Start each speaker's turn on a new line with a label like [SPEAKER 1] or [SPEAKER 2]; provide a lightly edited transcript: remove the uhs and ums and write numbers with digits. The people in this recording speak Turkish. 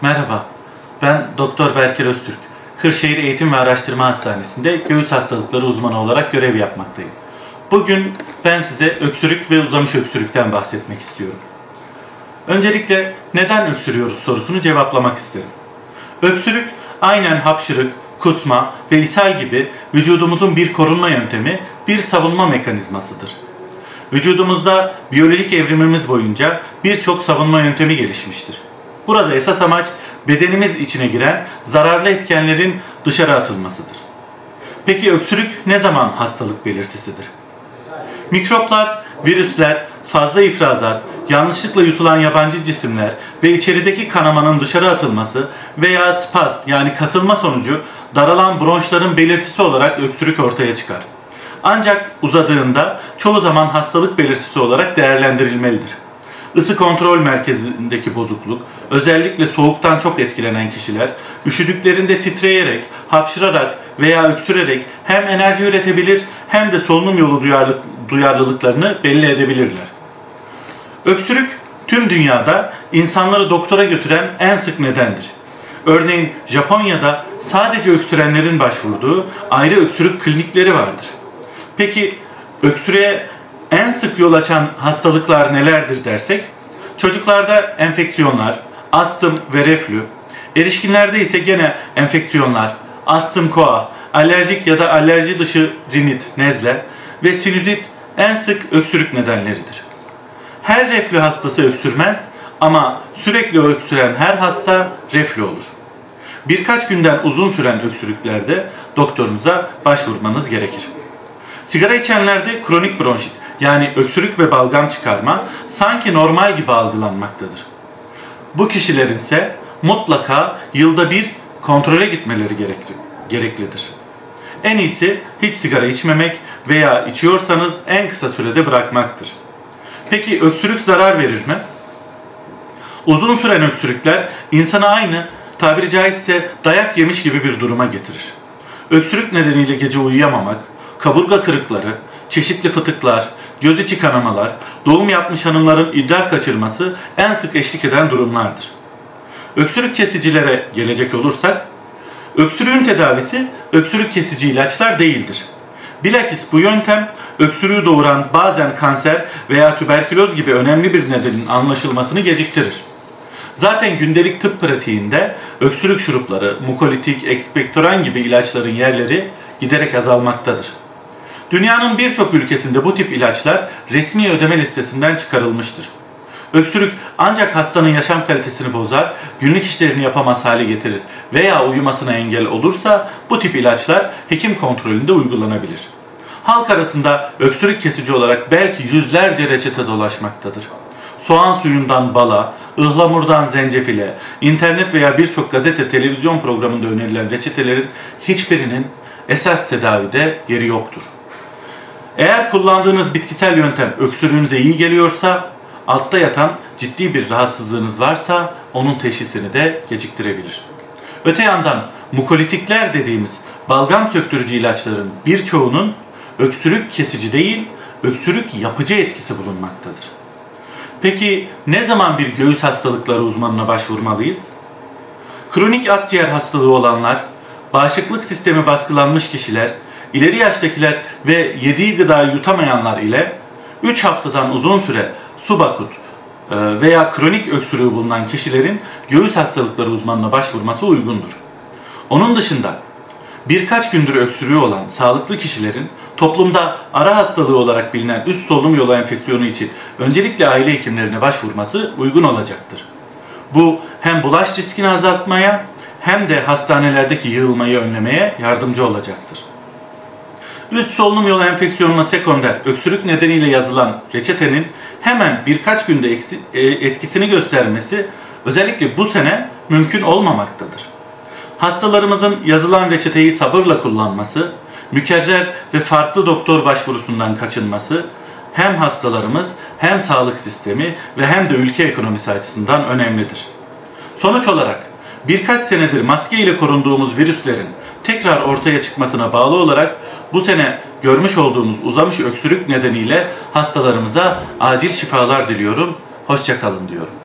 [SPEAKER 1] Merhaba, ben Doktor Berker Öztürk. Kırşehir Eğitim ve Araştırma Hastanesi'nde göğüs hastalıkları uzmanı olarak görev yapmaktayım. Bugün ben size öksürük ve uzamış öksürükten bahsetmek istiyorum. Öncelikle neden öksürüyoruz sorusunu cevaplamak isterim. Öksürük aynen hapşırık, kusma ve ishal gibi vücudumuzun bir korunma yöntemi, bir savunma mekanizmasıdır. Vücudumuzda biyolojik evrimimiz boyunca birçok savunma yöntemi gelişmiştir. Burada esas amaç bedenimiz içine giren zararlı etkenlerin dışarı atılmasıdır. Peki öksürük ne zaman hastalık belirtisidir? Mikroplar, virüsler, fazla ifrazat, yanlışlıkla yutulan yabancı cisimler ve içerideki kanamanın dışarı atılması veya spazm yani kasılma sonucu daralan bronşların belirtisi olarak öksürük ortaya çıkar. Ancak uzadığında çoğu zaman hastalık belirtisi olarak değerlendirilmelidir. Isı kontrol merkezindeki bozukluk, özellikle soğuktan çok etkilenen kişiler, üşüdüklerinde titreyerek, hapşırarak veya öksürerek hem enerji üretebilir hem de solunum yolu duyarlılıklarını belli edebilirler. Öksürük tüm dünyada insanları doktora götüren en sık nedendir. Örneğin Japonya'da sadece öksürenlerin başvurduğu ayrı öksürük klinikleri vardır. Peki öksürüğe en sık yol açan hastalıklar nelerdir dersek, çocuklarda enfeksiyonlar, astım ve reflü, erişkinlerde ise gene enfeksiyonlar, astım koa, alerjik ya da alerji dışı rinit, nezle ve sinüzit en sık öksürük nedenleridir. Her reflü hastası öksürmez ama sürekli öksüren her hasta reflü olur. Birkaç günden uzun süren öksürüklerde doktorunuza başvurmanız gerekir. Sigara içenlerde kronik bronşit yani öksürük ve balgam çıkarma sanki normal gibi algılanmaktadır. Bu kişilerin ise mutlaka yılda bir kontrole gitmeleri gereklidir. En iyisi hiç sigara içmemek veya içiyorsanız en kısa sürede bırakmaktır. Peki öksürük zarar verir mi? Uzun süren öksürükler insana aynı, tabiri caizse dayak yemiş gibi bir duruma getirir. Öksürük nedeniyle gece uyuyamamak, kaburga kırıkları, çeşitli fıtıklar, göz içi kanamalar, doğum yapmış hanımların idrar kaçırması en sık eşlik eden durumlardır. Öksürük kesicilere gelecek olursak, öksürüğün tedavisi öksürük kesici ilaçlar değildir. Bilakis bu yöntem öksürüğü doğuran bazen kanser veya tüberküloz gibi önemli bir nedenin anlaşılmasını geciktirir. Zaten gündelik tıp pratiğinde öksürük şurupları, mukolitik, ekspektoran gibi ilaçların yerleri giderek azalmaktadır. Dünyanın birçok ülkesinde bu tip ilaçlar resmi ödeme listesinden çıkarılmıştır. Öksürük ancak hastanın yaşam kalitesini bozar, günlük işlerini yapamaz hale getirir veya uyumasına engel olursa bu tip ilaçlar hekim kontrolünde uygulanabilir. Halk arasında öksürük kesici olarak belki yüzlerce reçete dolaşmaktadır. Soğan suyundan bala, ıhlamurdan zencefile, internet veya birçok gazete, televizyon programında önerilen reçetelerin hiçbirinin esas tedavide yeri yoktur. Eğer kullandığınız bitkisel yöntem öksürüğünüze iyi geliyorsa, altta yatan ciddi bir rahatsızlığınız varsa onun teşhisini de geciktirebilir. Öte yandan mukolitikler dediğimiz balgam söktürücü ilaçların birçoğunun öksürük kesici değil, öksürük yapıcı etkisi bulunmaktadır. Peki ne zaman bir göğüs hastalıkları uzmanına başvurmalıyız? Kronik akciğer hastalığı olanlar, bağışıklık sistemi baskılanmış kişiler, ileri yaştakiler ve yediği gıdayı yutamayanlar ile 3 haftadan uzun süre subakut veya kronik öksürüğü bulunan kişilerin göğüs hastalıkları uzmanına başvurması uygundur. Onun dışında birkaç gündür öksürüğü olan sağlıklı kişilerin toplumda ara hastalığı olarak bilinen üst solunum yolu enfeksiyonu için öncelikle aile hekimlerine başvurması uygun olacaktır. Bu hem bulaş riskini azaltmaya hem de hastanelerdeki yığılmayı önlemeye yardımcı olacaktır. Üst solunum yolu enfeksiyonuna sekonder öksürük nedeniyle yazılan reçetenin hemen birkaç günde etkisini göstermesi özellikle bu sene mümkün olmamaktadır. Hastalarımızın yazılan reçeteyi sabırla kullanması, mükerrer ve farklı doktor başvurusundan kaçınması hem hastalarımız hem sağlık sistemi ve hem de ülke ekonomisi açısından önemlidir. Sonuç olarak birkaç senedir maske ile korunduğumuz virüslerin tekrar ortaya çıkmasına bağlı olarak bu sene görmüş olduğumuz uzamış öksürük nedeniyle hastalarımıza acil şifalar diliyorum. Hoşça kalın diyorum.